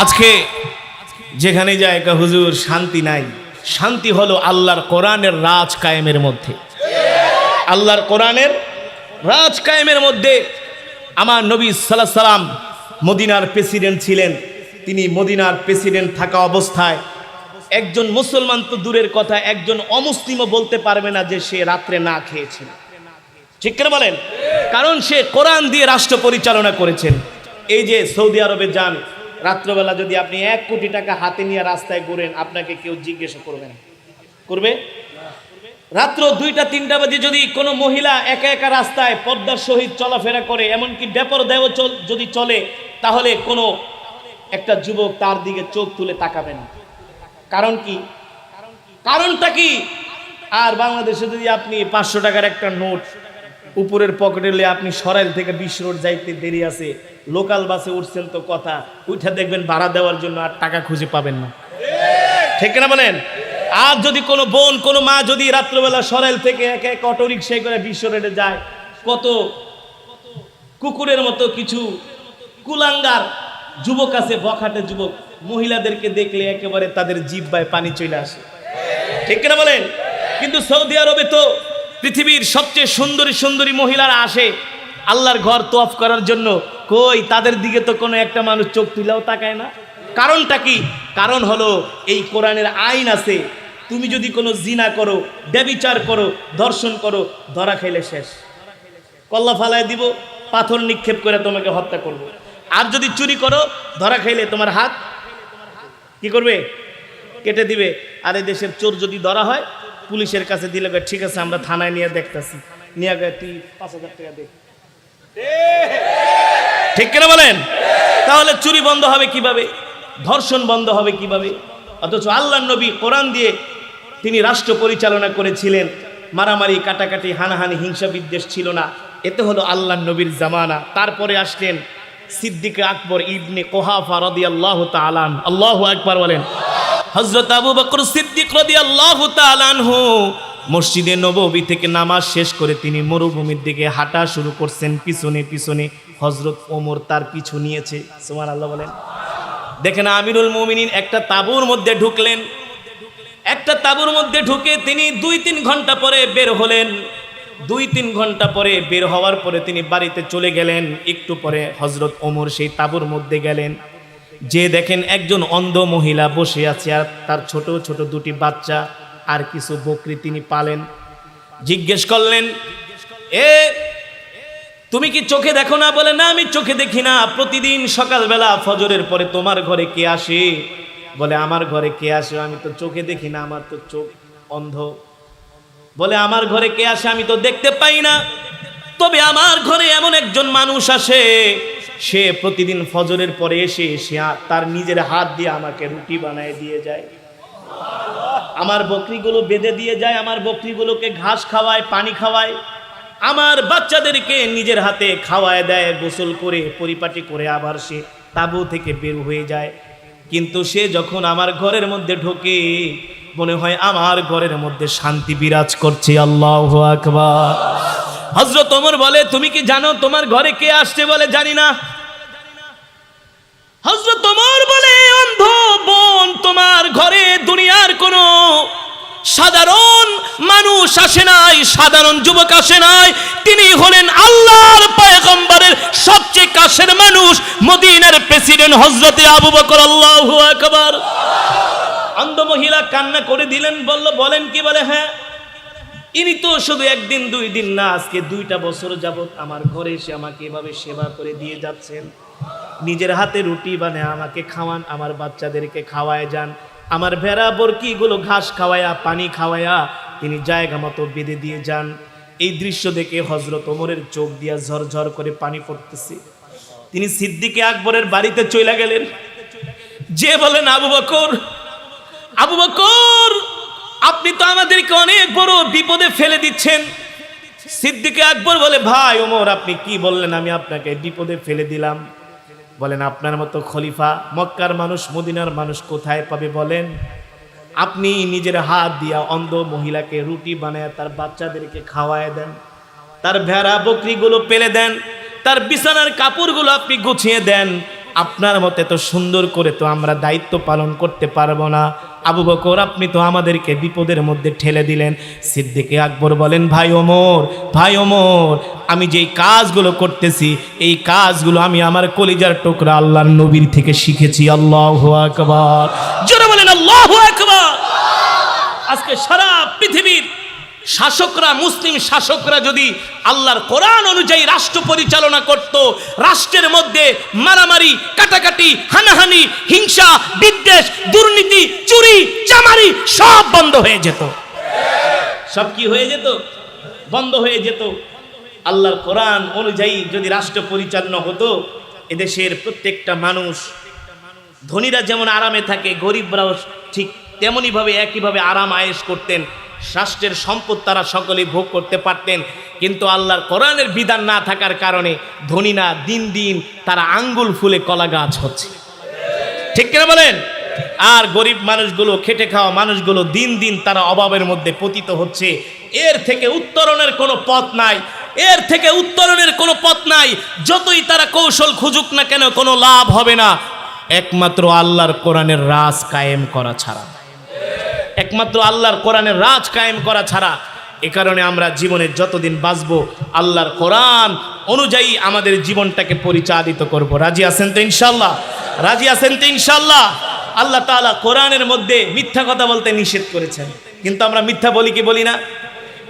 আজকে যেখানে যায় হুজুর শান্তি নাই, শান্তি হলো আল্লাহর কোরআনের রাজ কায়েমের মধ্যে। আল্লাহর কোরআনের রাজ কায়েমের মধ্যে। আমার নবী সাল্লাল্লাহু আলাইহি সাল্লাম মদিনার প্রেসিডেন্ট ছিলেন। তিনি মদিনার প্রেসিডেন্ট থাকা অবস্থায় একজন মুসলমান তো দূরের কথা, একজন অমুসলিমও বলতে পারবে না যে সে রাত্রে না খেয়েছিল। ঠিক করে বলেন? কারণ সে কোরআন দিয়ে রাষ্ট্র পরিচালনা করেছেন। এই যে সৌদি আরবে যান, রাত্রবেলা যদি আপনি 1 কোটি টাকা হাতে নিয়ে রাস্তায় ঘুরেন, আপনাকে কেউ জিজ্ঞাসা করবে না? করবে? রাত্র 2টা-3টা বাজে যদি কোনো মহিলা একা একা রাস্তায় পদ্মার সহিত চলাফেরা করে, এমনকি ডেপর দেও যদি চলে, তাহলে কোনো একটা যুবক তার দিকে চোখ তুলে তাকাবে না। কারণ কি? কারণটা কি? আর বাংলাদেশে যদি আপনি 500 টাকার একটা নোট উপরের পকেটে নিয়ে আপনি সরাইল থেকে 20 রোড যাইতে দেরি আছে, লোকাল বাসে উঠছেন তো কথা, উঠে দেখবেন ভাড়া দেওয়ার জন্য আর টাকা খুঁজে পাবেন না। ঠিক না বলেন? আর যদি কোনো বোন কোনো মা যদি রাত্রবেলা সরাইল থেকে এক এক অটো রিক্সায় করে 20 রোডে যায়, কত কুকুরের মতো কিছু কুলাঙ্গার যুবক আছে, বখাটে যুবক, মহিলাদেরকে দেখলে একেবারে তাদের জিহ্বায় পানি চলে আসে। ঠিক না বলেন? কিন্তু সৌদি আরবে তো পৃথিবীর সবচেয়ে সুন্দরী সুন্দরী মহিলারা আসে আল্লাহর ঘর তওয়াফ করার জন্য। কই তাদের দিকে তো কোনো একটা মানুষ চোখ তুলেও তাকায় না। কারণটা কি? কারণ হলো এই কোরআনের আইন আছে, তুমি যদি কোনো জিনা করো, ব্যভিচার করো, ধর্ষণ করো, ধরা খাইলে শেষ। কল্লা ফালায় দিব, পাথর নিক্ষেপ করে তোমাকে হত্যা করব। আর যদি চুরি করো, ধরা খাইলে তোমার হাত কি করবে? কেটে দিবে। আর এই দেশের চোর যদি ধরা হয়, পুলিশের কাছে দিলে ঠিক আছে আমরা থানায় নিয়ে দেখতেছি, নিয়ে গিয়ে তুই 5,000 টাকা দে। ঠিক কিনা বলেন? তাহলে চুরি বন্ধ হবে কিভাবে? ধর্ষণ বন্ধ হবে কিভাবে? অথচ আল্লাহর নবী কোরআন দিয়ে তিনি রাষ্ট্র পরিচালনা করেছিলেন, মারামারি কাটাকাটি হানাহানি হিংসা বিদ্বেষ ছিল না। এতে হলো আল্লাহর নবীর জামানা। তারপরে আসলেন সিদ্দিক আকবর ইবনে কুহাফা রাদিয়াল্লাহু তাআলা আনহু। আল্লাহু আকবার বলেন। হযরত আবু বকর সিদ্দিক রাদিয়াল্লাহু তাআলা আনহু মসজিদে নববী থেকে নামাজ শেষ করে তিনি মরুভূমির দিকে হাঁটা শুরু করছেন। পিছনে পিছনে হযরত ওমর তার পিছু নিয়েছে। সুবহানাল্লাহ বলেন। দেখেন আমিরুল মুমিনিন একটা তাঁবুর মধ্যে ঢুকলেন। একটা তাঁবুর মধ্যে ঢুকে তিনি 2-3 ঘন্টা পরে বের হলেন। 2-3 ঘন্টা পরে বের হওয়ার পরে তিনি বাড়িতে চলে গেলেন। একটু পরে হযরত ওমর সেই তাঁবুর মধ্যে গেলেন, যে দেখেন একজন অন্ধ মহিলা বসে আছে আর তার ছোট ছোট 2টি বাচ্চা আর কিছু বকরি তিনি পালেন। জিজ্ঞেস করলেন, তুমি কি চোখে দেখো না? বলে, না আমি চোখে দেখি না। প্রতিদিন সকালবেলা ফজরের পরে তোমার ঘরে কে আসে? বলে, আমার ঘরে কে আসে? আমি তো চোখে দেখি না, আমার তো চোখ অন্ধ। বলে, আমার ঘরে কে আসে? আমি তো দেখতে পাই না। তবে আমার ঘরে এমন একজন মানুষ আসে, সে প্রতিদিন ফজরের পরে এসে সে তার নিজের হাত দিয়ে আমাকে রুটি বানায় দিয়ে যায়, আমার বকরিগুলো বেঁধে দিয়ে যায়, আমার বকরিগুলোকে ঘাস খাওয়ায়, পানি খাওয়ায়, আমার বাচ্চাদেরকে নিজের হাতে খাওয়ায় দেয়, গোসল করে পরিপাটি করে আবার সে তাঁবু থেকে বের হয়ে যায়। কিন্তু সে যখন আমার ঘরের মধ্যে ঢোকে মনে হয় আমার ঘরের মধ্যে শান্তি বিরাজ করছে। আল্লাহু আকবার। হযরত ওমর বলে, তুমি কি জানো তোমার ঘরে কে আসছে? বলে, জানি না। হযরত ওমর বলে, অন্ধ বোন, তোমার ঘরে দুনিয়ার কোনো সাধারণ মানুষ আসে নাই, সাধারণ যুবক আসে নাই। তিনি হলেন আল্লাহর পয়গম্বরের সবচেয়ে কাছের মানুষ, মদিনার প্রেসিডেন্ট হযরতে আবু বকর। আল্লাহু আকবার। অন্ধ মহিলা কান্না করে দিলেন, বলেন কি? বলে, হ্যাঁ, ইনি তো শুধু 1 দিন 2 দিন না, আজকে 2টা বছর যাবত আমার ঘরে এসে আমাকে এভাবে সেবা করে দিয়ে যাচ্ছেন। নিজের হাতে রুটি বানায় আমাকে খাওয়ান, আমার বাচ্চাদেরকে খাওয়ায় যান, আমার ভেড়া বরকিগুলো ঘাস খাওয়ায়া পানি খাওয়ায়া তিনি জায়গা মতো বেঁধে দিয়ে যান। এই দৃশ্য দেখে হযরত ওমরের চোখ দিয়া ঝরঝর করে পানি পড়তেছে। তিনি সিদ্দিকে আকবরের বাড়িতে চলে গেলেন, যে বলেন, আবু বকর, আবু বকর, আপনি তো আমাদেরকে অনেক বড় বিপদে ফেলে দিচ্ছেন। সিদ্দিকে আকবর বলে, ভাই ওমর, আপনি কি বললেন? আমি আপনাকে বিপদে ফেলে দিলাম? বলেন, আপনার মতো খলিফা মক্কার মানুষ, মদিনার মানুষ কোথায় পাবে বলেন? আপনি নিজের হাত দিয়া অন্ধ মহিলাকে রুটি বানায় তার বাচ্চাদেরকে খাওয়ায় দেন, তার ভেড়া বকরিগুলো পেলে দেন, তার বিছানার কাপড়গুলো আপনি গুছিয়ে দেন। আপনার মতে তো সুন্দর করে তো আমরা দায়িত্ব পালন করতে পারবো না। আবু বকর, আপনি তো আমাদেরকে বিপদের মধ্যে ঠেলে দিলেন। সিদ্দিকে আকবর বলেন, ভাই ওমর, ভাই ওমর, আমি যেই কাজগুলো করতেছি এই কাজগুলো আমি আমার কলিজার টুকরা আল্লাহর নবীর থেকে শিখেছি। আল্লাহু আকবার। জোরে বলেন আল্লাহু আকবার। আজকে সারা পৃথিবীর শাসকরা, মুসলিম শাসকরা যদি আল্লাহর কোরআন অনুযায়ী রাষ্ট্র পরিচালনা করত, রাষ্ট্রের মধ্যে মারামারি কাটাকাটি হানাহানি হিংসা বিদ্বেষ দুর্নীতি চুরি চামারি সব বন্ধ হয়ে যেত। সব কি হয়ে যেত? বন্ধ হয়ে যেত। আল্লাহর কোরআন অনুযায়ী যদি রাষ্ট্র পরিচালনা হতো, এদেশের প্রত্যেকটা মানুষ, ধনীরা যেমন আরামে থাকে, গরিবরাও ঠিক তেমনি ভাবে একইভাবে আরাম আয়েশ করতেন, রাষ্ট্রের সম্পদ তারা সকলেই ভোগ করতে পারতেন। কিন্তু আল্লাহর কোরআনের বিধান না থাকার কারণে ধনীরা দিন দিন তারা আঙ্গুল ফুলে কলা গাছ হচ্ছে। ঠিক কিনা বলেন? আর গরিব মানুষগুলো, খেটে খাওয়া মানুষগুলো দিন দিন তারা অভাবের মধ্যে পতিত হচ্ছে। এর থেকে উত্তরণের কোনো পথ নাই, এর থেকে উত্তরণের কোনো পথ নাই। যতই তারা কৌশল খুঁজুক না কেন কোনো লাভ হবে না, একমাত্র আল্লাহর কোরআনের রাজ কায়েম করা ছাড়া, একমাত্র আল্লাহর কোরআনের রাজ কায়েম করা ছাড়া। এ কারণে আমরা জীবনে যতদিন বাঁচবো আল্লাহর কোরআন অনুযায়ী আমাদের জীবনটাকে পরিচালিত করব। রাজি আছেন তো ইনশাল্লাহ? রাজি আছেন তো ইনশাল্লাহ? আল্লাহ তাআলা কোরআনের মধ্যে মিথ্যা কথা বলতে নিষেধ করেছেন, কিন্তু আমরা মিথ্যা বলি কি বলি না?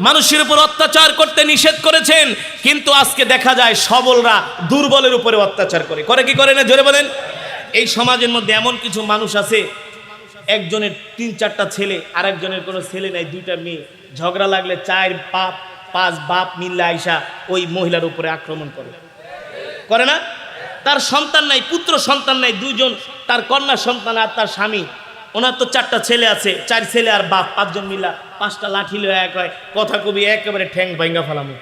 মানুষের উপর অত্যাচার করতে নিষেধ করেছেন, কিন্তু আজকে দেখা যায় সবলরা দুর্বলের উপরে অত্যাচার করে। করে কি করে না, জোরে বলেন। এই সমাজের মধ্যে এমন কিছু মানুষ আছে, একজনের 3-4টা ছেলে, আর একজনের কোনো ছেলে নাই, 2টা মেয়ে, ঝগড়া লাগলে 4 বাপ 5 বাপ মিল্লা আইসা ওই মহিলার উপরে আক্রমণ করে না? তার সন্তান নাই, পুত্র সন্তান নাই, 2জন, তার কন্যা সন্তান আর তার স্বামী। ওনার তো 4টা ছেলে আছে, 4 ছেলে আর বাপ, 5 জন মিলা 5টা লাঠি লয়ে এক হয়, কথা কবি একেবারে ঠ্যাং ভাঙ্গা ফেলামো।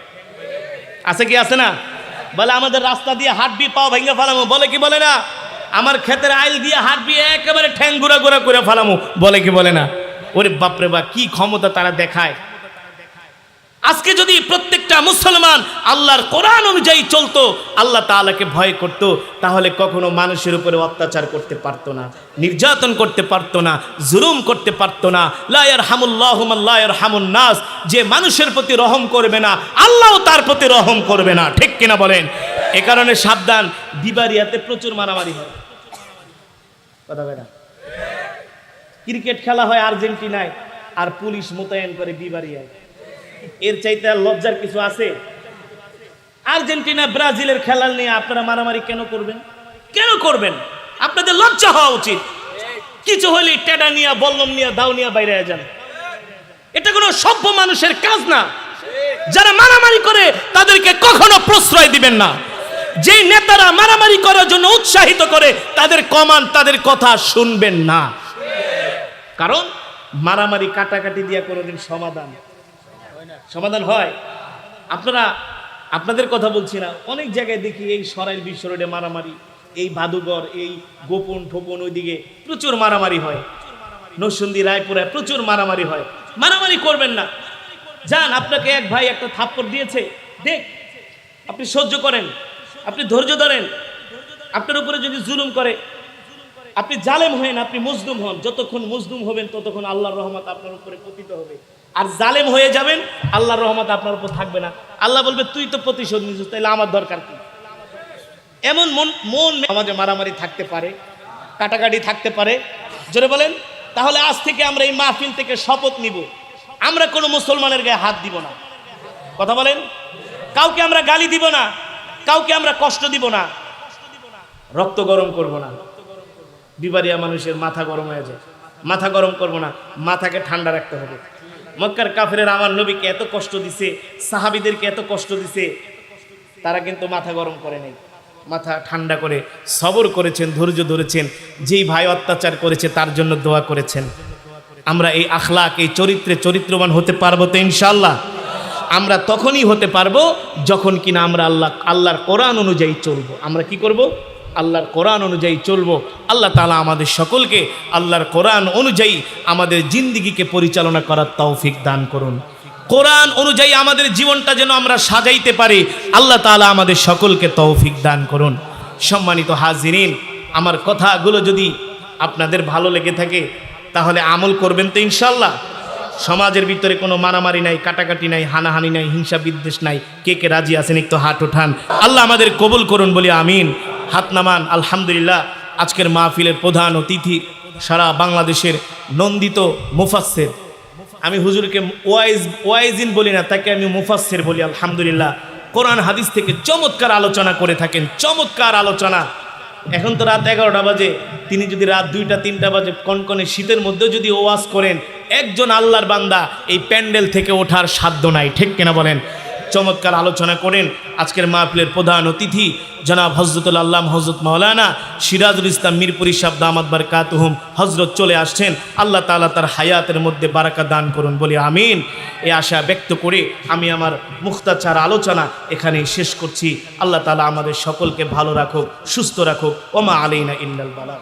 আছে কি আছে না? বলে আমাদের রাস্তা দিয়ে হাঁটবি পাও ভাঙ্গা ফেলামো, বলে কি বলে না? আমার ক্ষেতের আইল দিয়ে হাঁটবি একেবারে ঠ্যাং গুড়া গুড়া করে ফেলামো, বলে কি বলে না? ওরে বাপরে বাপ, কি ক্ষমতা তারা দেখায়। আজকে যদি প্রত্যেকটা মুসলমান আল্লাহর কোরআন অনুযায়ী চলতো, আল্লাহ তাআলাকে ভয় করত, তাহলে কখনো মানুষের উপরে অত্যাচার করতে পারতো না, নির্যাতন করতে পারতো না, জুলুম করতে পারতো না। লা ইয়ারহামুল্লাহু মান লা ইয়ারহামুন নাস, যে মানুষের প্রতি রহম করবে না, আল্লাহও তার প্রতি রহম করবে না। ঠিক কিনা বলেন? এ কারণে সাবধান, দিবারিয়াতে প্রচুর মারামারি হয়। কথা বলে না? ক্রিকেট খেলা হয় আর্জেন্টিনায়, আর পুলিশ মোতায়েন করে দিবারিয়ায়। এর চাইতে আর লজ্জার কিছু আছে? আর্জেন্টিনা ব্রাজিলের খেলা নিয়ে আপনারা মারামারি কেন করবেন? কেন করবেন? আপনাদের লজ্জা হওয়া উচিত। কিছু হলে টেডা নিয়ে, বল্লম নিয়ে, দাও নিয়ে বাইরে যান। এটা কোনো সভ্য মানুষের কাজ না। যারা মারামারি করে তাদেরকে কখনো প্রশ্রয় দিবেন না। যেই নেতারা মারামারি করার জন্য উৎসাহিত করে, তাদের কমান্ড, তাদের কথা শুনবেন না। কারণ মারামারি কাটাকাটি দিয়া কোনোদিন সমাধান হয়? আপনাদের কথা বলছি না, অনেক জায়গায় দেখি এই সরাইল বিশ্ব রোডে মারামারি, এই ভাদুঘর, এই গোপন ঠোপন, ওইদিকে প্রচুর মারামারি হয়, নরসিংদী রায়পুরায় প্রচুর মারামারি হয়। মারামারি করবেন না। যান, আপনাকে এক ভাই একটা থাপ্পড় দিয়েছে, দেখ, আপনি সহ্য করেন, আপনি ধৈর্য ধরেন। আপনার উপরে যদি জুলুম করে, আপনি জালেম হন, আপনি মজলুম হন, যতক্ষণ মজলুম হবেন ততক্ষণ আল্লাহর রহমত আপনার উপরে পতিত হবে। আর জালেম হয়ে যাবেন, আল্লাহর রহমত আপনার উপর থাকবে না। আল্লাহ বলবে, তুই তো প্রতিশোধ নিছিস, তাইলে আমার দরকার কি? এমন মন আমাদের মারামারি থাকতে পারে, কাটাকাটি থাকতে পারে, জোরে বলেন। তাহলে আজ থেকে আমরা এই মাহফিল থেকে শপথ নিব, আমরা কোনো মুসলমানের গায়ে হাত দিব না। কথা বলেন। কাউকে আমরা গালি দিব না, কাউকে আমরা কষ্ট দিব না, রক্ত গরম করব না। বিবারিয়া মানুষের মাথা গরম হয়ে যায়, মাথা গরম করব না, মাথাকে ঠান্ডা রাখতে হবে। মক্কার কাফেরের আমার নবীকে এত কষ্ট দিছে, সাহাবীদেরকে এত কষ্ট দিছে, তারা কিন্তু মাথা গরম করে নাই, মাথা ঠান্ডা করে সবর করেছেন, ধৈর্য ধরেছেন। যেই ভাই অত্যাচার করেছে তার জন্য দোয়া করেছেন। আমরা এই আখলাক, এই চরিত্রে চরিত্রবান হতে পারবো তো ইনশাআল্লাহ? আমরা তখনই হতে পারবো যখন কিনা আমরা আল্লাহর কোরআন অনুযায়ী চলবো। আমরা কি করব? আল্লাহর কোরআন অনুযায়ী চলবো। আল্লাহ তাআলা আমাদের সকলকে আল্লাহর কোরআন অনুযায়ী আমাদের জিন্দেগিকে পরিচালনা করার তৌফিক দান করুন। কোরআন অনুযায়ী আমাদের জীবনটা যেন আমরা সাজাইতে পারি, আল্লাহ তাআলা আমাদের সকলকে তৌফিক দান করুন। সম্মানিত হাজিরিন, আমার কথাগুলো যদি আপনাদের ভালো লেগে থাকে তাহলে আমল করবেন তো ইনশাআল্লাহ? সমাজের ভিতরে কোনো মারামারি নাই, কাটাকাটি নাই, হানাহানি নাই, হিংসা বিদ্বেষ নাই। কে কে রাজি আছেন একটু হাত ওঠান। আল্লাহ আমাদের কবুল করুন, বলি আমিন। হাত নামান। আলহামদুলিল্লাহ, আজকের মাহফিলের প্রধান অতিথি সারা বাংলাদেশের নন্দিত মুফাসসির, আমি হুজুরকে ওয়াইজিন বলি না, তাকে আমি মুফাসসির বলি। আলহামদুলিল্লাহ, কোরআন হাদিস থেকে চমৎকার আলোচনা করে থাকেন, চমৎকার আলোচনা। এখন তো রাত 11টা বাজে, তিনি যদি রাত 2টা-3টা বাজে কনকনে শীতের মধ্যেও যদি ওয়াজ করেন, একজন আল্লাহর বান্দা এই প্যান্ডেল থেকে ওঠার সাধ্য নাই। ঠিক কিনা বলেন? চমৎকার আলোচনা করেন। আজকের মাহফিলের প্রধান অতিথি জনাব হযরতুল আল্লামা হযরত মাওলানা সিরাজুল ইসলাম মিরপুরি সাহেব দামাত বারকাতুহুম হযরত চলে আসছেন। আল্লাহ তাআলা তার হায়াতের মধ্যে বারাকা দান করুন, বলি আমিন। এই আশা ব্যক্ত করে আমি আমার মুখতাসার আলোচনা এখানেই শেষ করছি। আল্লাহ তাআলা আমাদের সকলকে ভালো রাখুক, সুস্থ রাখুক। ওমা আলাইনা ইল্লাল বালাগ।